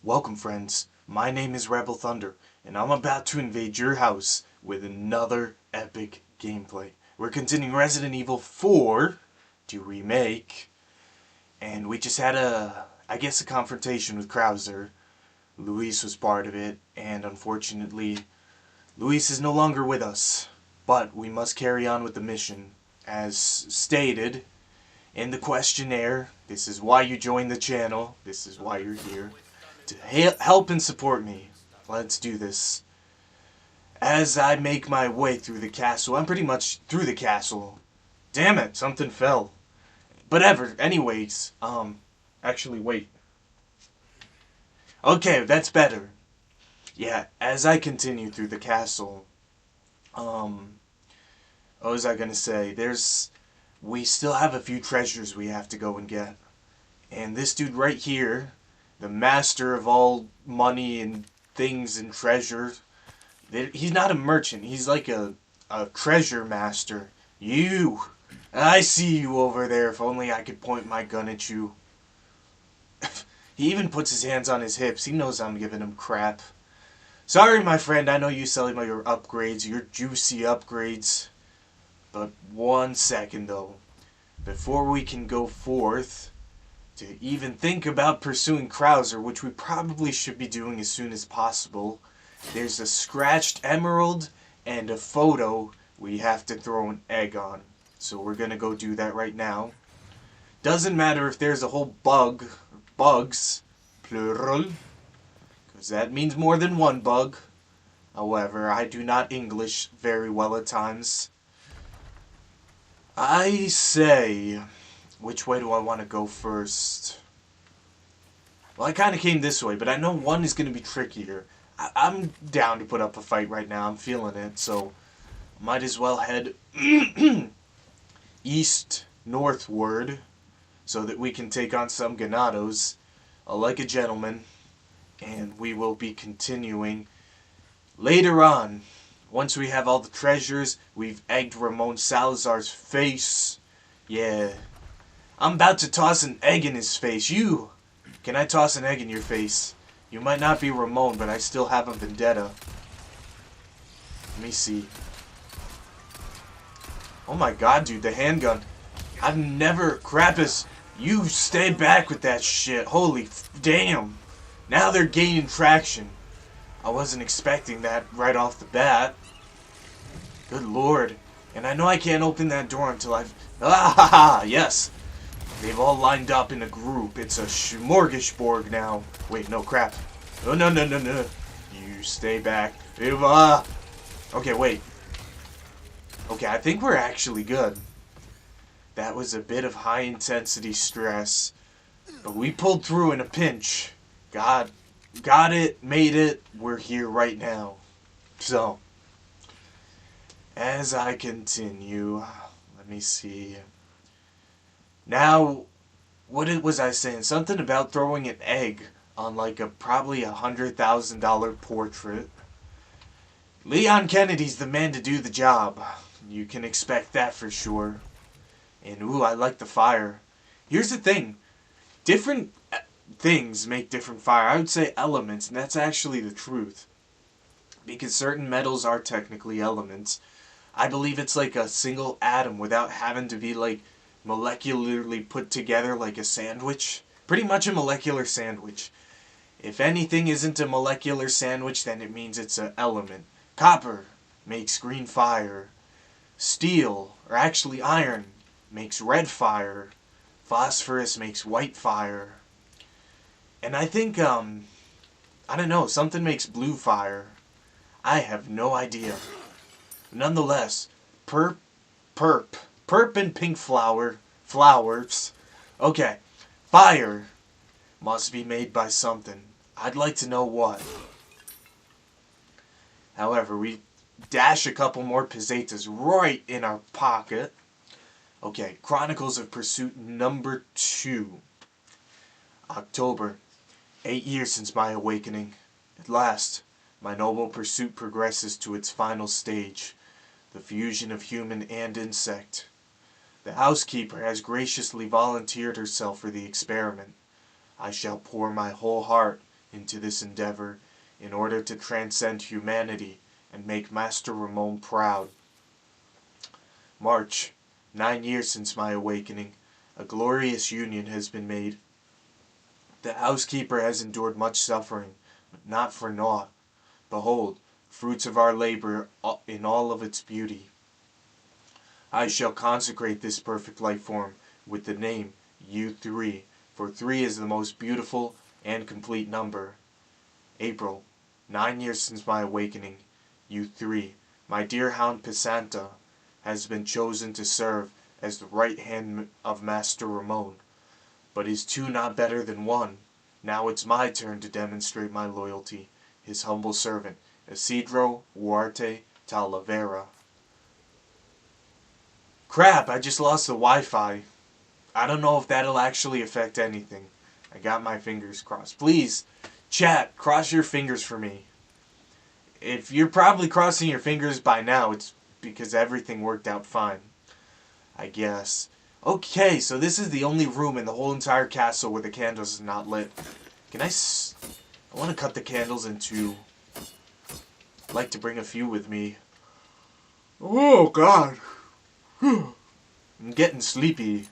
Welcome, friends. My name is Rebel Thunder, and I'm about to invade your house with another epic gameplay. We're continuing Resident Evil 4 to Remake, and we just had I guess, a confrontation with Krauser. Luis was part of it, and unfortunately, Luis is no longer with us. But we must carry on with the mission. As stated in the questionnaire, this is why you joined the channel, this is why you're here. To help and support me. Let's do this. As I make my way through the castle, I'm pretty much through the castle. Damn it, something fell. But anyways, actually wait. Okay, that's better. Yeah, as I continue through the castle, what was I gonna say? We still have a few treasures we have to go and get. And this dude right here, the master of all money and things and treasure. He's not a merchant. He's like a treasure master. I see you over there. If only I could point my gun at you. He even puts his hands on his hips. He knows I'm giving him crap. Sorry, my friend. I know you selling your upgrades, your juicy upgrades. But one second, though. Before we can go forth to even think about pursuing Krauser, which we probably should be doing as soon as possible, there's a scratched emerald and a photo we have to throw an egg on. So we're gonna go do that right now. Doesn't matter if there's a whole bugs, plural, because that means more than one bug. However, I do not English very well at times. I say, which way do I want to go first? Well, I kind of came this way, but I know one is going to be trickier. I'm down to put up a fight right now. I'm feeling it, so might as well head east northward so that we can take on some ganados like a gentleman, and we will be continuing later on. Once we have all the treasures, we've egged Ramon Salazar's face. Yeah. I'm about to toss an egg in his face. Can I toss an egg in your face? You might not be Ramon, but I still have a vendetta. Let me see. Oh my god, dude, the handgun. I've never... Krampus, you stay back with that shit. Holy damn. Now they're gaining traction. I wasn't expecting that right off the bat. Good lord. And I know I can't open that door until I've... Ah ha ha! Yes! They've all lined up in a group. It's a smorgasbord now. Wait, no, crap. No. You stay back. Okay, wait. Okay, I think we're actually good. That was a bit of high-intensity stress. But we pulled through in a pinch. Got it, made it. We're here right now. So, as I continue, let me see. Now, what was I saying? Something about throwing an egg on like probably $100,000 portrait. Leon Kennedy's the man to do the job. You can expect that for sure. And ooh, I like the fire. Here's the thing. Different things make different fire. I would say elements, and that's actually the truth. Because certain metals are technically elements. I believe it's like a single atom without having to be like molecularly put together like a sandwich. Pretty much a molecular sandwich. If anything isn't a molecular sandwich, then it means it's an element. Copper makes green fire. Steel, or actually iron, makes red fire. Phosphorus makes white fire. And I think, I don't know, something makes blue fire. I have no idea. Nonetheless, perp and pink flowers. Okay, fire must be made by something. I'd like to know what. However, we dash a couple more pesetas right in our pocket. Okay, Chronicles of Pursuit number 2. October. 8 years since my awakening. At last, my noble pursuit progresses to its final stage. The fusion of human and insect. The housekeeper has graciously volunteered herself for the experiment. I shall pour my whole heart into this endeavor in order to transcend humanity and make Master Ramon proud. March, 9 years since my awakening. A glorious union has been made. The housekeeper has endured much suffering, but not for naught. Behold, fruits of our labor in all of its beauty. I shall consecrate this perfect life form with the name U3, for 3 is the most beautiful and complete number. April, 9 years since my awakening. U3, my dear hound Pisanta, has been chosen to serve as the right hand of Master Ramon. But is 2 not better than 1? Now it's my turn to demonstrate my loyalty. His humble servant, Isidro Huarte Talavera. Crap, I just lost the Wi-Fi. I don't know if that'll actually affect anything. I got my fingers crossed. Please, chat, cross your fingers for me. If you're probably crossing your fingers by now, it's because everything worked out fine. I guess. Okay, so this is the only room in the whole entire castle where the candles is not lit. Can I want to cut the candles in 2. I'd like to bring a few with me. Oh, God. I'm getting sleepy.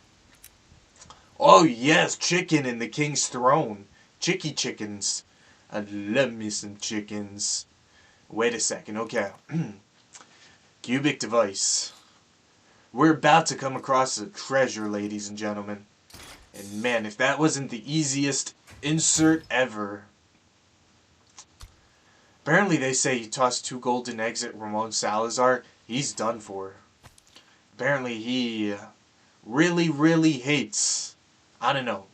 Oh, yes, chicken in the king's throne. Chickens. I love me some chickens. Wait a second, okay. Cubic device. We're about to come across a treasure, ladies and gentlemen. And man, if that wasn't the easiest insert ever. Apparently they say he tossed 2 golden eggs at Ramon Salazar. He's done for. Apparently he really, really hates, I don't know.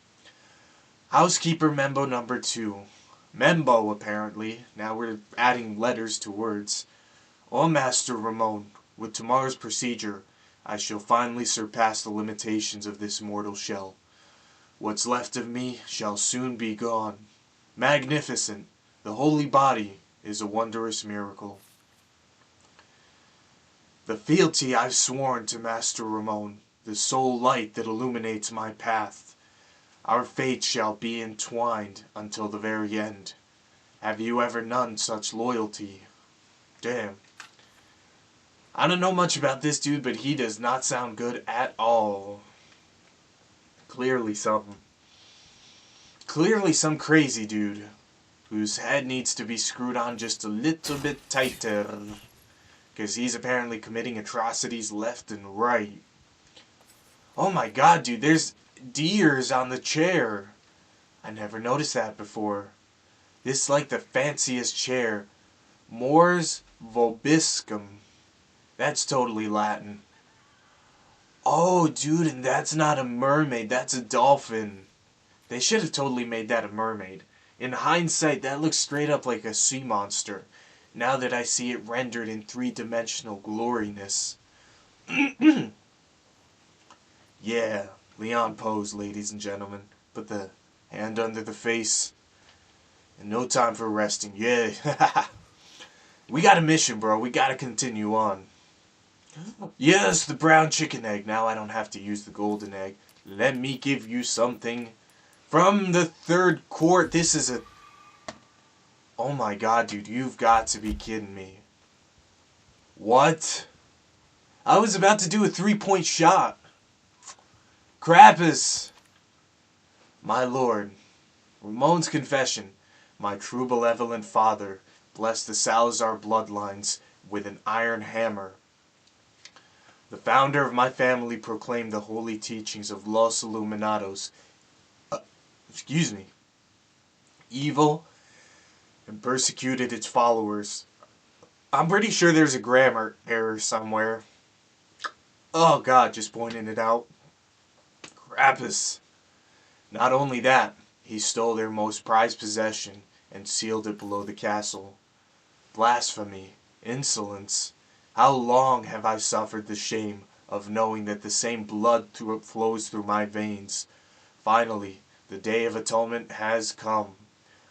Housekeeper Membo number 2. Membo, apparently. Now we're adding letters to words. Oh, Master Ramon, with tomorrow's procedure, I shall finally surpass the limitations of this mortal shell. What's left of me shall soon be gone. Magnificent! The holy body is a wondrous miracle. The fealty I've sworn to Master Ramon, the sole light that illuminates my path. Our fates shall be entwined until the very end. Have you ever known such loyalty? Damn. I don't know much about this dude, but he does not sound good at all. Clearly some crazy dude whose head needs to be screwed on just a little bit tighter. Because he's apparently committing atrocities left and right. Oh my god, dude, there's deers on the chair. I never noticed that before. This is like the fanciest chair. Mors vobiscum. That's totally Latin. Oh, dude, and that's not a mermaid. That's a dolphin. They should have totally made that a mermaid. In hindsight, that looks straight up like a sea monster. Now that I see it rendered in 3-dimensional gloriness. Yeah, Leon pose, ladies and gentlemen. Put the hand under the face. And no time for resting. Yeah. We got a mission, bro. We gotta continue on. Yes, the brown chicken egg. Now I don't have to use the golden egg. Let me give you something from the 3rd court. This is a... Oh my god, dude. You've got to be kidding me. What? I was about to do a 3-point shot. Krampus. My lord. Ramon's confession. My true benevolent father blessed the Salazar bloodlines with an iron hammer. The founder of my family proclaimed the holy teachings of Los Illuminados. Evil and persecuted its followers. I'm pretty sure there's a grammar error somewhere. Oh god, just pointing it out. Krampus. Not only that, he stole their most prized possession and sealed it below the castle. Blasphemy. Insolence. How long have I suffered the shame of knowing that the same blood flows through my veins? Finally, the day of atonement has come.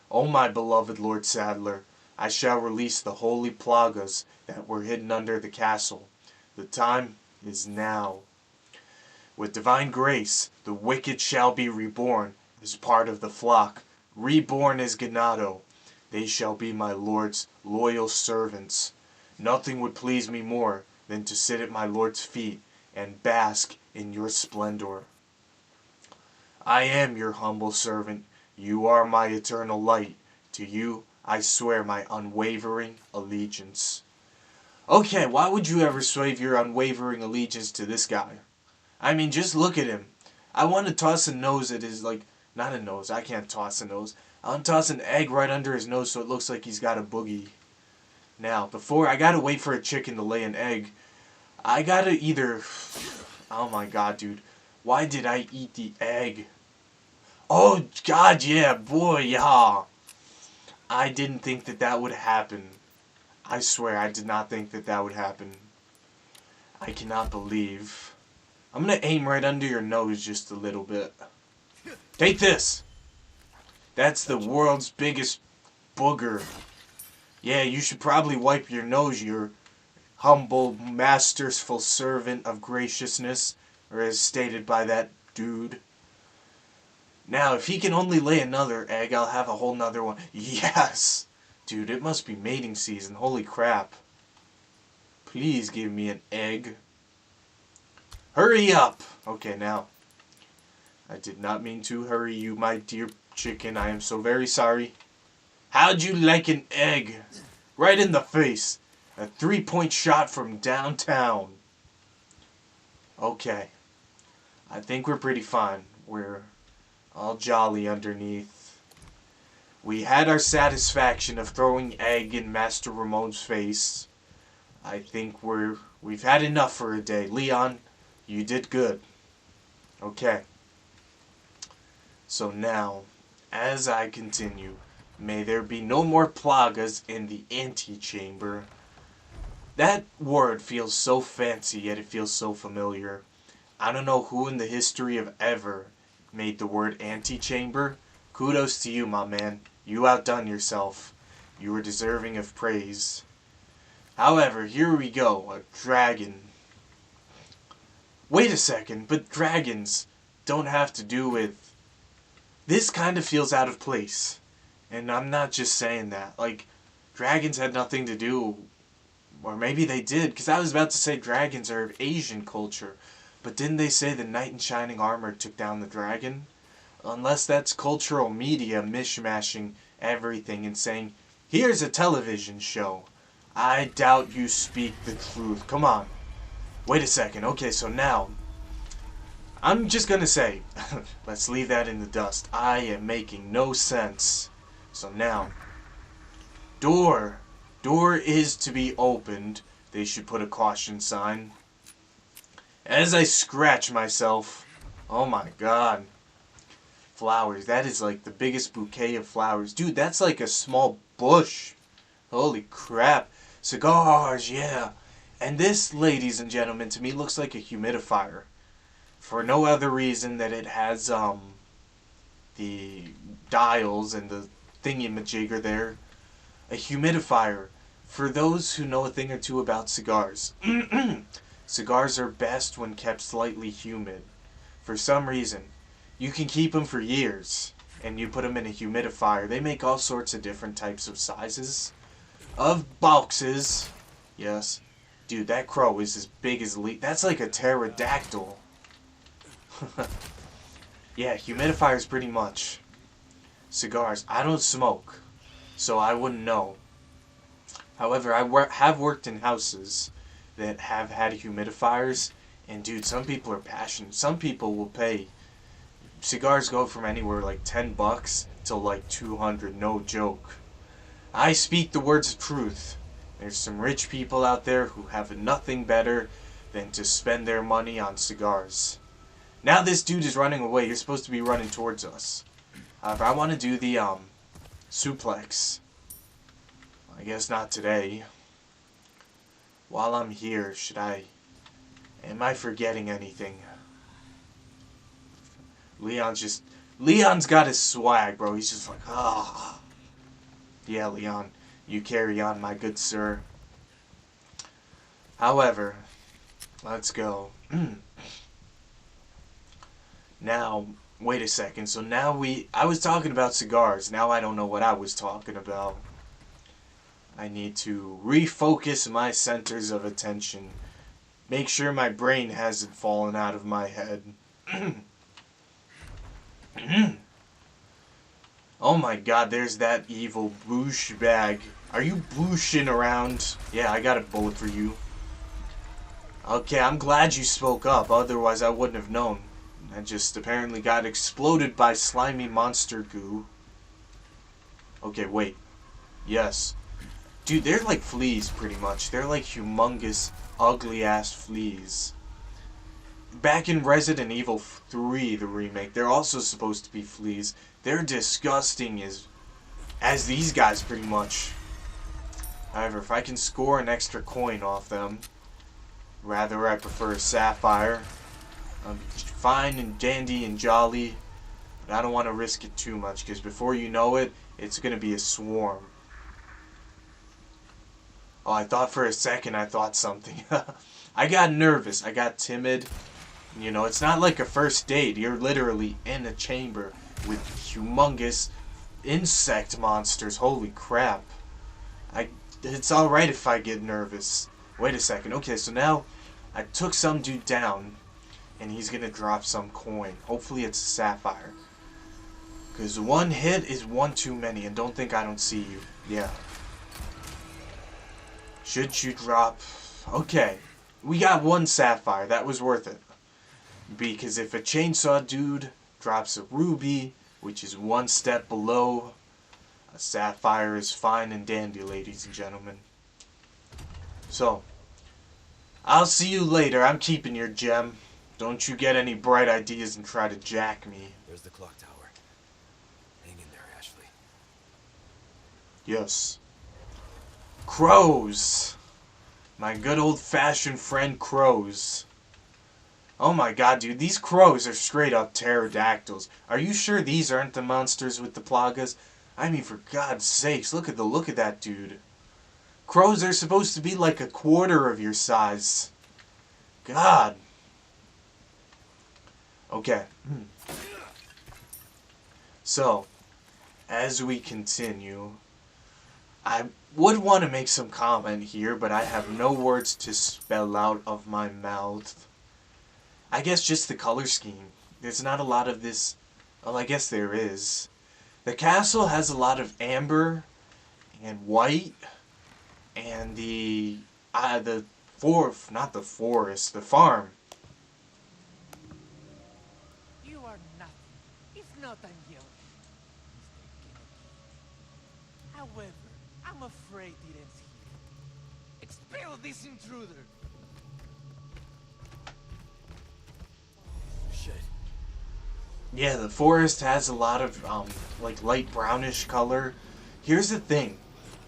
O my beloved Lord Sadler, I shall release the holy plagas that were hidden under the castle. The time is now. With divine grace, the wicked shall be reborn as part of the flock reborn as Ganado. They shall be my lord's loyal servants. Nothing would please me more than to sit at my lord's feet and bask in your splendor. I am your humble servant. You are my eternal light. To you I swear my unwavering allegiance. Okay, why would you ever swear your unwavering allegiance to this guy? I mean, just look at him. I want to toss a nose at his, like, not a nose, I can't toss a nose. I want to toss an egg right under his nose so it looks like he's got a boogie. Now, before, I gotta wait for a chicken to lay an egg. I gotta either, oh my god, dude. Why did I eat the egg? Oh, god, yeah, boy, yeah. I didn't think that that would happen. I swear, I did not think that that would happen. I cannot believe. I'm gonna aim right under your nose just a little bit. Take this! That's the world's biggest booger. Yeah, you should probably wipe your nose, you humble, masterful servant of graciousness, or as stated by that dude. Now, if he can only lay another egg, I'll have a whole nother one. Yes! Dude, it must be mating season. Holy crap. Please give me an egg. Hurry up! Okay, now. I did not mean to hurry you, my dear chicken. I am so very sorry. How'd you like an egg? Right in the face. A 3-point shot from downtown. Okay. I think we're pretty fine. We're all jolly underneath. We had our satisfaction of throwing egg in Master Ramon's face. I think we've had enough for a day. Leon, you did good. Okay. So now, as I continue, may there be no more plagas in the antechamber. That word feels so fancy, yet it feels so familiar. I don't know who in the history of ever made the word antechamber. Kudos to you, my man. You outdone yourself. You were deserving of praise. However, here we go. A dragon. Wait a second, but dragons don't have to do with... This kind of feels out of place. And I'm not just saying that. Like, dragons had nothing to do... Or maybe they did, because I was about to say dragons are of Asian culture. But didn't they say the knight in shining armor took down the dragon? Unless that's cultural media mishmashing everything and saying, here's a television show. I doubt you speak the truth. Come on. Wait a second. Okay, so now, I'm just gonna say, let's leave that in the dust. I am making no sense. So now, door is to be opened. They should put a caution sign. As I scratch myself, oh my god. Flowers, that is like the biggest bouquet of flowers. Dude, that's like a small bush. Holy crap. Cigars, yeah. And this, ladies and gentlemen, to me looks like a humidifier. For no other reason that it has, the dials and the thingy-majigger there. A humidifier. For those who know a thing or two about cigars. Cigars are best when kept slightly humid. For some reason. You can keep them for years. And you put them in a humidifier. They make all sorts of different types of sizes. Of boxes. Yes. Dude, that crow is as big as that's like a pterodactyl. Yeah, humidifiers pretty much. Cigars. I don't smoke. So I wouldn't know. However, I have worked in houses that have had humidifiers. And dude, some people are passionate. Some people will pay. Cigars go from anywhere like $10 to like $200. No joke. I speak the words of truth. There's some rich people out there who have nothing better than to spend their money on cigars. Now this dude is running away. You're supposed to be running towards us. However, I want to do the suplex. I guess not today. While I'm here, am I forgetting anything? Leon's got his swag, bro. He's just like, ah. Yeah, Leon, you carry on, my good sir. However, let's go. Now, Wait a second, so now I was talking about cigars, now I don't know what I was talking about. I need to refocus my centers of attention. Make sure my brain hasn't fallen out of my head. Oh my god, there's that evil boosh bag. Are you booshing around? Yeah, I got a bullet for you. Okay, I'm glad you spoke up, otherwise I wouldn't have known. I just apparently got exploded by slimy monster goo. Okay, wait. Yes. Dude, they're like fleas, pretty much. They're like humongous, ugly-ass fleas. Back in Resident Evil 3, the remake, they're also supposed to be fleas. They're disgusting as these guys, pretty much. However, if I can score an extra coin off them, rather I prefer a sapphire. Fine and dandy and jolly, but I don't want to risk it too much, because before you know it, it's going to be a swarm. Oh, I thought for a second I thought something. I got nervous. I got timid. You know, it's not like a first date. You're literally in a chamber with humongous insect monsters. Holy crap. It's alright if I get nervous. Wait a second. Okay, so now I took some dude down, and he's gonna drop some coin. Hopefully it's a sapphire. Because one hit is one too many, and don't think I don't see you. Yeah. Should you drop... Okay. We got one sapphire. That was worth it. Because if a chainsaw dude drops a ruby, which is one step below, a sapphire is fine and dandy, ladies and gentlemen. So, I'll see you later. I'm keeping your gem. Don't you get any bright ideas and try to jack me. There's the clock tower. Hang in there, Ashley. Yes. Crows. My good old-fashioned friend crows. Oh my god, dude, these crows are straight up pterodactyls. Are you sure these aren't the monsters with the plagas? I mean, for God's sakes, look at the look of that dude. Crows are supposed to be like a quarter of your size. God. Okay. So, as we continue, I would want to make some comment here, but I have no words to spell out of my mouth. I guess just the color scheme. There's not a lot of this... Well, I guess there is. The castle has a lot of amber and white, and the forest, the farm. You are nothing, if not unyielding, Mr. Kennedy. However, I'm afraid it ends here. Expel this intruder! Shit. Yeah, the forest has a lot of, like, light brownish color. Here's the thing.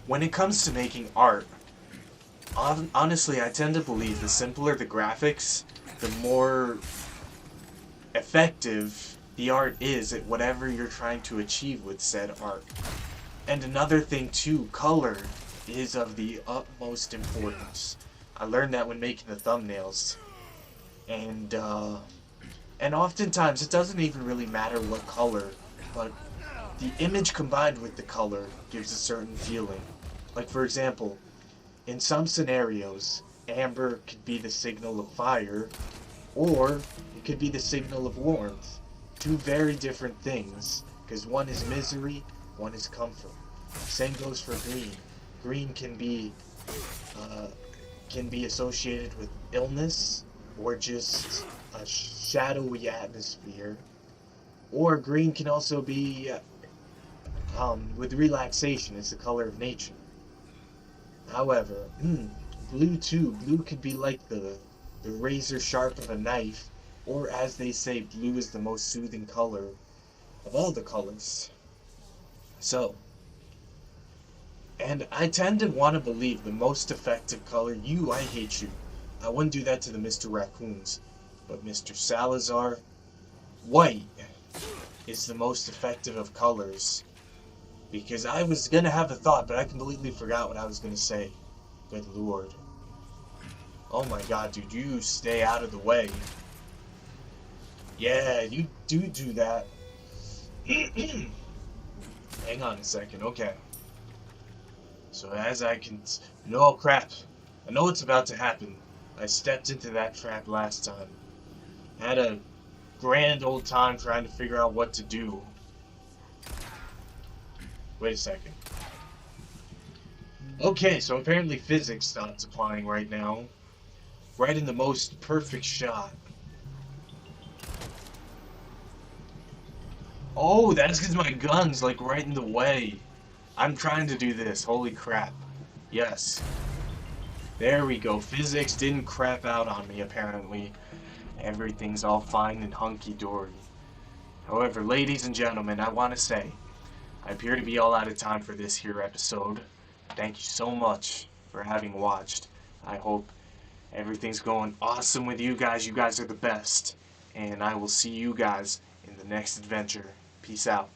When it comes to making art, honestly, I tend to believe the simpler the graphics, the more effective the art is at whatever you're trying to achieve with said art. And another thing, too, color is of the utmost importance. I learned that when making the thumbnails. And oftentimes, it doesn't even really matter what color, but the image combined with the color gives a certain feeling. Like, for example, in some scenarios, amber could be the signal of fire, or it could be the signal of warmth. Two very different things, because one is misery, one is comfort. Same goes for green. Green can be associated with illness, or just a shadowy atmosphere, or green can also be with relaxation. It's the color of nature. However, blue too. Blue could be like the razor sharp of a knife, or as they say, blue is the most soothing color of all the colors. So, and I tend to want to believe the most effective color, I hate you. I wouldn't do that to the Mr. Raccoons. But Mr. Salazar, white is the most effective of colors. Because I was going to have a thought, but I completely forgot what I was going to say. Good lord. Oh my god, dude, you stay out of the way. Yeah, you do that. Hang on a second, okay. So as I can... No, crap. I know what's about to happen. I stepped into that trap last time. Had a grand old time trying to figure out what to do. Wait a second. Okay, so apparently physics stopped applying right now. Right in the most perfect shot. Oh, that's because my gun's like right in the way. I'm trying to do this. Holy crap. Yes. There we go. Physics didn't crap out on me, apparently. Everything's all fine and hunky-dory. However, ladies and gentlemen, I want to say, I appear to be all out of time for this here episode. Thank you so much for having watched. I hope everything's going awesome with you guys. You guys are the best. And I will see you guys in the next adventure. Peace out.